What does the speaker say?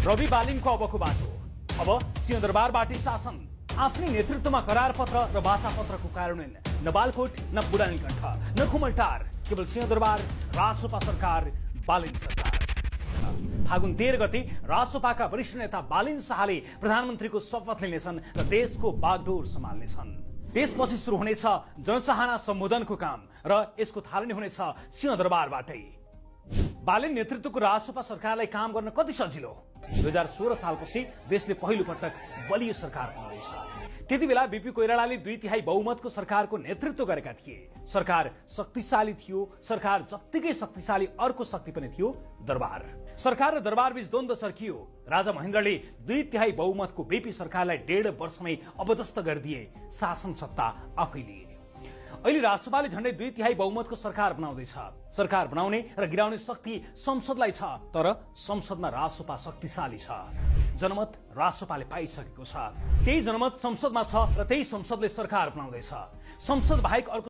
रवि बालिनको अबको बाटो। अब सिंहदरबारबाट शासन, आफ्नै नेतृत्वमा करार पत्र र वाचा पत्रको कार्यान्वयन। न बालकोट, न बुढानीकण्ठ, न खुमलटार, केवल सिंहदरबार, रासोपा सरकार, बालिन सरकार। फागुन 13 गते रासोपाका वरिष्ठ नेता बालिन शाहले प्रधानमन्त्रीको शपथ लिनेछन् र देशको बागडोर सम्हाल्नेछन्। त्यसपछि सुरु हुनेछ जनचाहना सम्बोधनको काम र यसको थालनी हुनेछ सिंहदरबारबाटै। बालिन नेतृत्वको रासोपा सरकारलाई काम गर्न कति सजिलो। 2016 सालपछि देशले पहिलो पटक बलियो सरकार बनाउँदैछ। त्यति बेला बीपी कोइरालाले 2/3 बहुमतको सरकारको नेतृत्व गरेका थिए। सरकार शक्तिशाली थियो। सरकार जत्तिकै शक्तिशाली अर्को शक्ति पनि थियो, दरबार। सरकार र दरबार बीच द्वन्द्व चर्कियो। राजा महेन्द्रले 2/3 बहुमतको बीपी सरकारलाई 1.5 वर्षमै अपदस्थ गरिदिए। शासन सत्ता आफै लिए। अहिले रासोपाले झण्डै 2/3 बहुमतको सरकार बनाउँदैछ। सरकार बनाउने र गिराउने शक्ति संसदलाई छ, तर संसदमा रासोपा शक्तिशाली छ। जनमत रासोपाले पाइसकेको छ। त्यही जनमत संसदमा छ र त्यही संसदले सरकार बनाउँदैछ। संसद बाहेक अर्को